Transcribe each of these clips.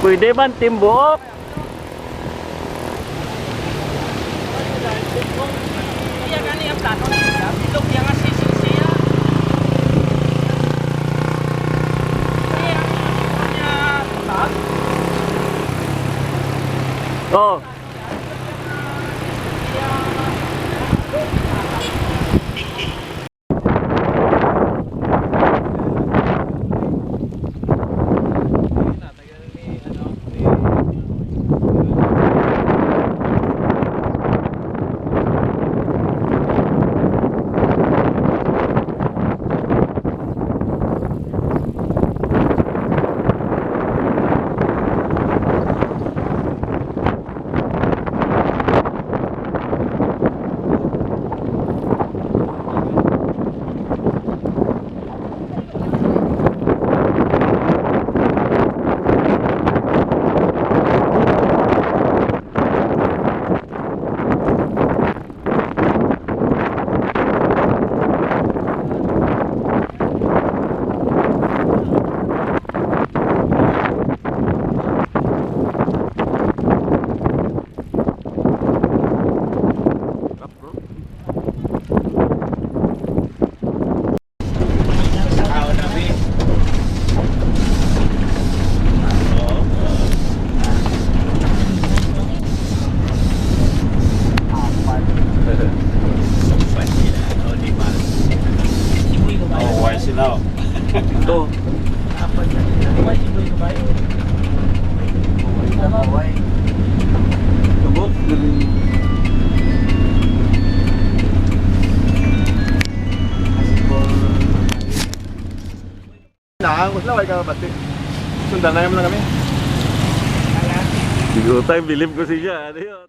Pwede man timbuok. Iya gani ang plano nila. Bilog yang nga siya. Oh. Ito. Lubot. Nakangos na, wala ka mabati. Sundan na naman na kami. Siguro tayo, bilib ko siya. Ano yun?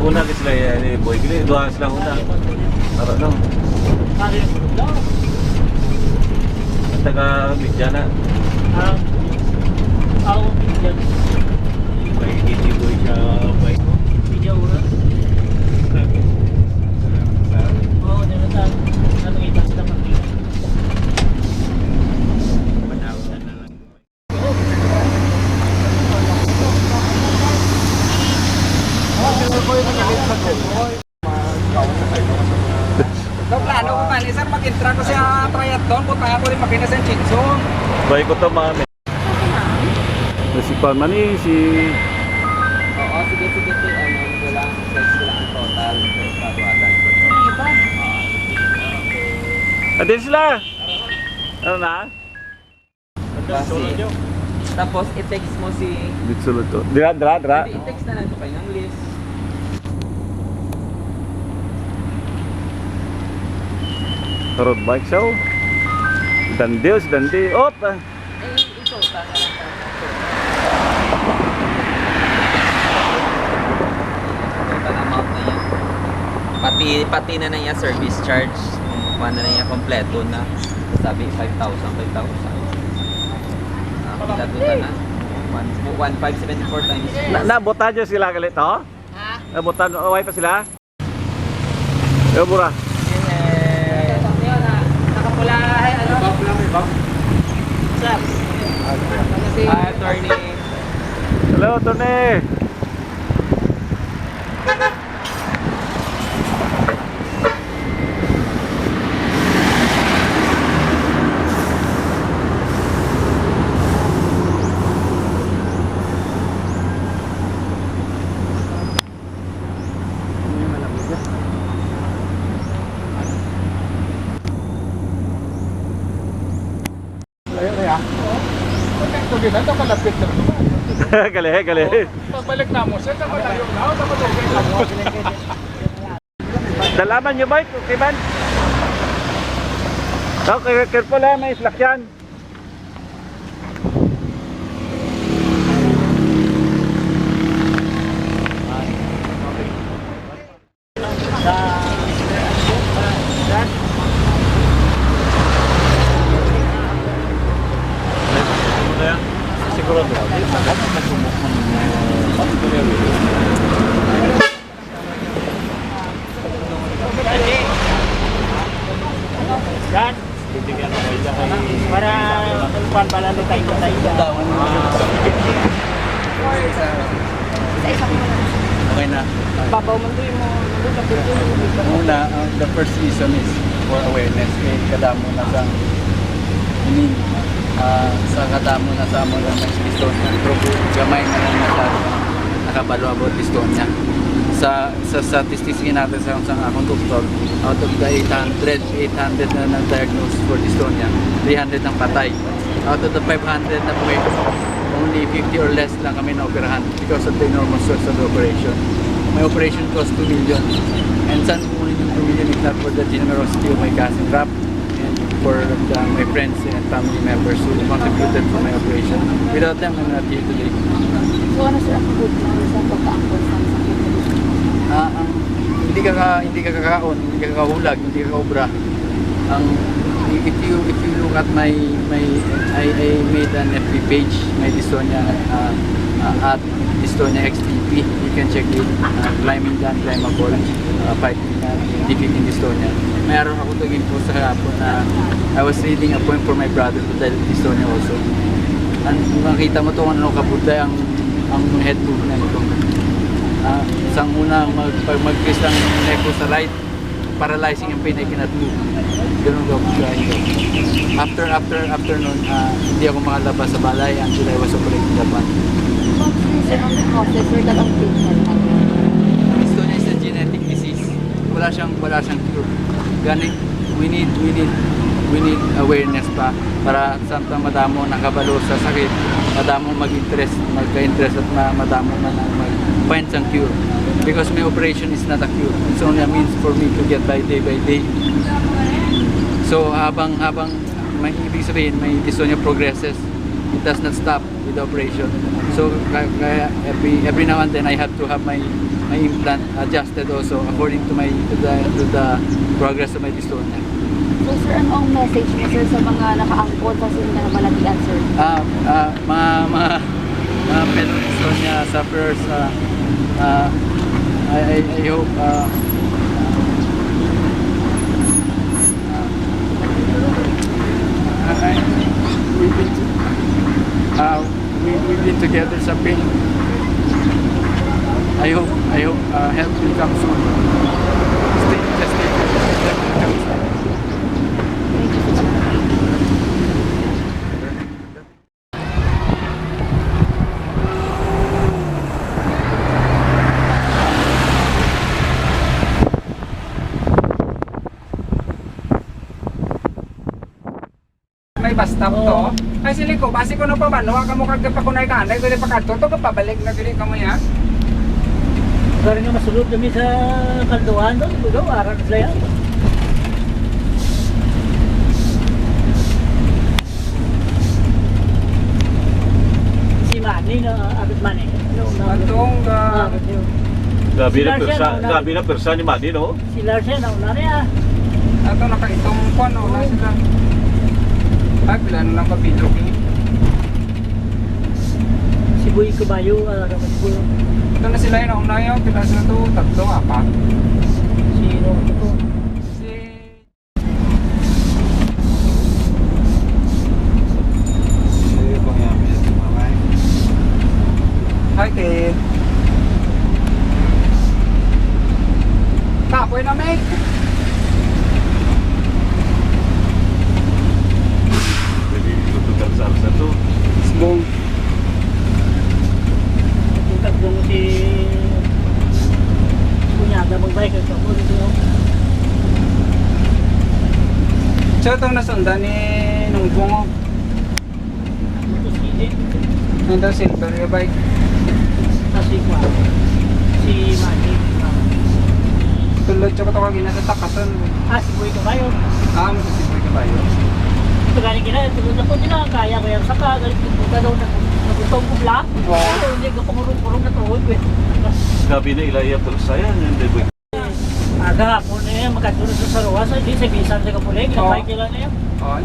Una ka sila ni Boy Gili, doon sila una. Tara no. Taga Bidyana. Ako Bidyan. Hindi Boy siya Boy. Bidyan una. Oo, nalataan. Ano kita sila pagkita. Panawasan na lang. No plano ko man, sir, mag-intra ko sa triathlon, punta ko rin makina sa Chinso. Baik ko to mami. Si Pamani, si... Oo, sige, wala ang total. Adin sila! Ano na? Tapos, i-text mo si... Dito to. Dira. Hindi, i-text na lang ito kayo ng list. Road bike show. Dandi. Op! I-total na lang. Total amount na yan. Pati na na yan, service charge. Kuha na yan, kompleto na. Sabi, 5,000. Kompleto na. 1,574 times. Nabutan nyo sila galit, ho? Ha? Nabutan, away pa sila? Bura. Nakapula, ano? Sir. Hi, attorney. Hello, Tony. Ito kalapit na naman. Kalihe. Pagbalik na mo, sir, malayo na ako, dapat okay na mo. Dalaman nyo bike, okay ba? Okay, careful ha, may slack yan. Dan, Bibigyan ko kayo kay... para kuan pala lo tayo sa ida. Isa-isa ko na. Okay na. Babaw man doon mo. Una, the first reason is for awareness. Kaya kadamo na sa sa kadamo na sa mga ng Estonia. Pero gamay na lang nakabalo about Estonia. Sa statistics natin sa akong doktor, out of the 800 na nag-diagnose for Estonia, 300 ang patay. Out of the 500 na buhay, only 50 or less lang kami na-operahan because of the enormous source of the operation. My operation cost 2 million. And saan kukunin yung 2 million if not for the generosity of my cousin Rap and for my friends and family members who contributed for my operation. Without them, I'm not here today. So ano sir ang good na sa pagka-angkol sa sakit? Hindi ka kakaon, hindi ka kahulag, hindi ka kaobra. If you look at my I made an FB page, my Estonia at Estonia XTP. You can check it. Climbing down, climbable, fighting defeating Estonia. Mayroon ako taging po sa hapon na I was reading a poem for my brother to tell Estonia also. And makita mo ito kung ano kabuday ang head movement ko. Isang unang mag-twist ang neck ko sa light, paralyzing ang pain, I cannot move. Ganun daw ko After nun, hindi ako makalabas sa balay until I was operating Japan. Sir, ang process sir dalang treatment natin. Estonia is a genetic disease. Wala siyang cure. Ganit, we need awareness pa para samtang madamo nakabalo sa sakit, madamo magka-interest at madamo na mag-find some cure. Because my operation is not a cure. It's only a means for me to get by day by day. So habang may ibig sabihin, may Estonia progresses, it does not stop with the operation. So kaya every now and then I have to have my implant adjusted also according to the progress of my Estonia. So sir, ano ang message mo sir sa mga nakaangkol sa singa na malatian sir? Mga fellow Estonia sufferers, I hope we've been together sa pain. I hope help will come soon. Just stay patient. Thank you so much. May bastap to. Ay sili ko, basi ko na pa ba? Nawa ka mo kagka pa kunay ka. Anday ko pa kadto to pabalik na gili ka mo ya. Pero nga masulod kami sa kalduhan doon, bugaw aran sila yan. Si Manny na abit Manny. Atong Gabi na persa ni Manny, no? Si Larsen na una niya. ato nakaitong kuan no na sila. Ay pila na lang kapidro kini. Si Boy Kubayo, si Boy. Ito na sila yun, una yun, pila sila to, tatlo, apat. Sino ito? Si... Hi, Kate. Tapoy na, mate. Pwede tutugal sa alsa to. Sbong. Tungkad doon si Kunyaga magbike at ako dito. So, itong nasundan ni nung bungo. Ito si Ed. Nandang silver yung bike. Si Kwa. Si Manny. Tulad siya ko ito kagina sa takasan. Si Boy Kubayo. Magkasipay ka ba yun? Ito galing kina, tulad ako din ang kaya ko yan sa kagalit ko daw na nagutong ko black. Wow. Hindi ko pumurong-purong na tuhod. Gabi na ilaya persa yan. Hindi ba? Aga po na yan, magkatulog sa saruwas. Hindi sa bisan sa kapulig. Napay kila na yan. Okay.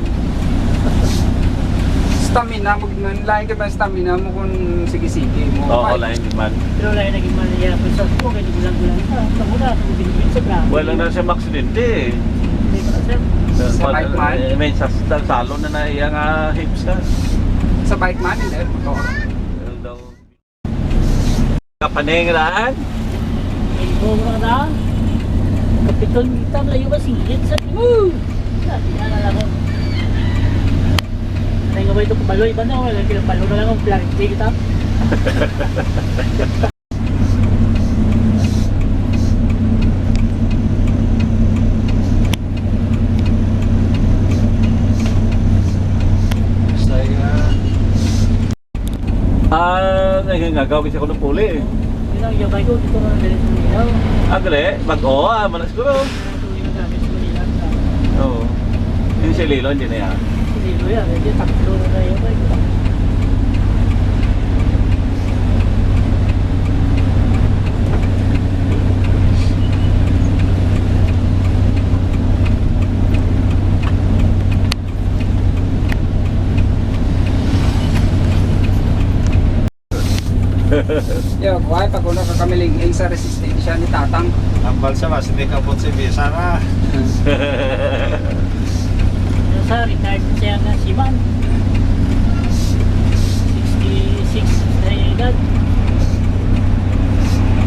Stamina, lain ka ba yung stamina mo kung sige-sige mo? Oo, lain man. Pero lang naging maniya po sa ko. Kaya gulang-gulang ka. Sa muna, sa binibin sa bravo. Wala na siya maksidente. Hindi pa na sir. Sa bike man? May salo na na iyang hips na. Sa bike man, hindi. Motor. Meron daw. Kapanengraan. Ikaw mo na. Kapiton kita, malayo ba singit sa mo? Sabi na lang ako. Anay nga ba ito kabalo? Iba na, wala kinabalo na lang ang planete kita. Nagagawin siya ko ng puli. Yun ang yabay ko, dito na natin sa Manila. Agre, mag-o, manas ko. Ito yung namin sa Manila. Oo. Yung si Lilo, hindi na yan. Dito yan, hindi taklo na yabay ko. Yo, kuhay, pag uno ka kamiling sa resistensya ni Tatang. Ambal sa mas, hindi ka po si Bisa na. Yung sa retired na siya nga si Man. 66 na yung edad.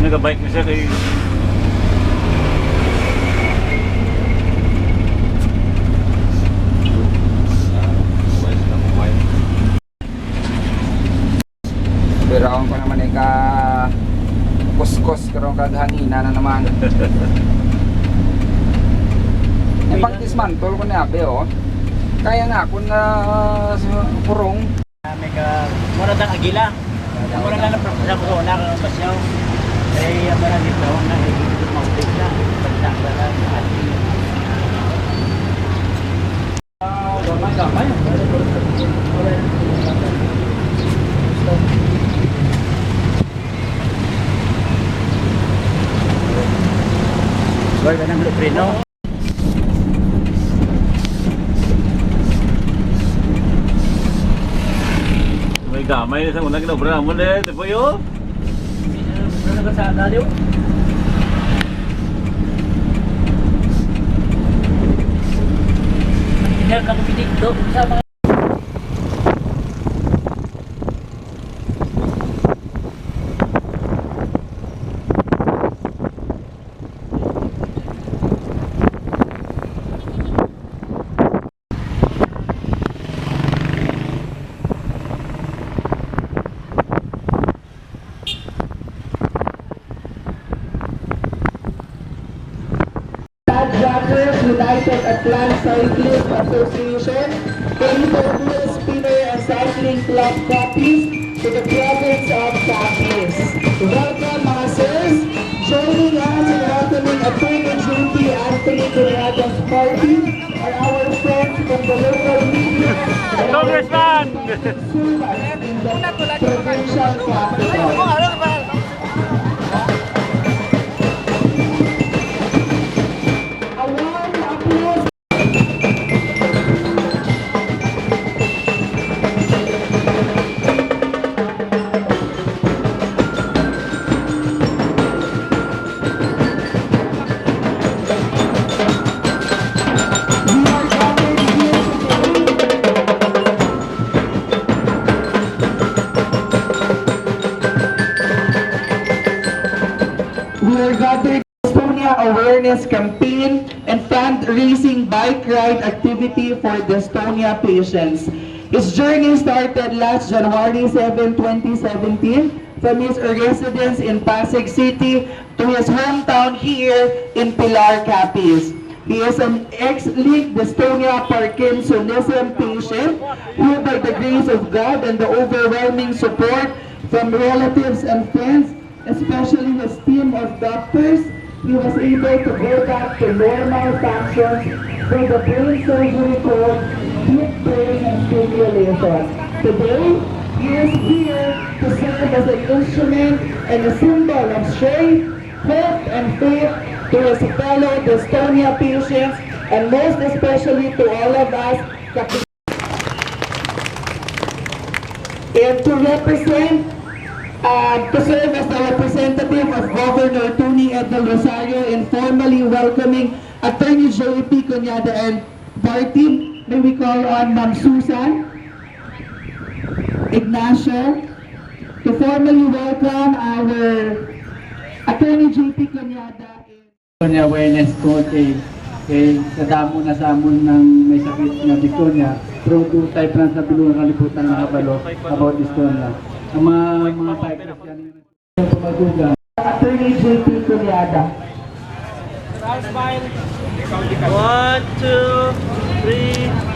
Nagabike na siya kay... Pero ako pa naman ay ka kuskos pero kaghangina na naman. Yung pang dismantle ko na abe oh. Kaya nga ako na purong. Mura ng agila. Mura na ng corona ng pasyaw. Eh, ang mga dito na dito mag-take na. Pagdakta na ating. Gamay. Gawin ka ng preno. May gamay na sa unang kinobra mo na, di ba yun? Ano ka sa daliw? Hindi ka kumitig do sa mga Drivers United Atlantic Cycling Association, Philippine Spinner and Cycling Club copies to the province of Capiz. Welcome mga sirs, joining us in welcoming Attorney Judy Anthony Curiagas Party are our friends from the local media and Congressman! in the provincial capital. Awareness campaign and fundraising bike ride activity for dystonia patients. His journey started last January 7, 2017 from his residence in Pasig City to his hometown here in Pilar, Capiz. He is an ex-linked dystonia Parkinsonism patient who, by the grace of God and the overwhelming support from relatives and friends, especially his team of doctors, he was able to go back to normal functions through the brain surgery called deep brain stimulation. Today, he is here to serve as an instrument and a symbol of strength, hope, and faith to his fellow dystonia patients, and most especially to all of us. And to represent to serve as the representative of Governor Tony Edel Rosario in formally welcoming Attorney Joey P. Cunyada and party, may we call on Ma'am Susan Ignacio to formally welcome our Attorney JP Canyada. Dystonia awareness ko kay nadamo na sa amon ng may sakit na dystonia. Pero do tayo pa sa bilungan kaliputan ng kabalo about dystonia. Ang mga types yan yung pumaduga. Attorney JP Canyada. 1, 2, 3,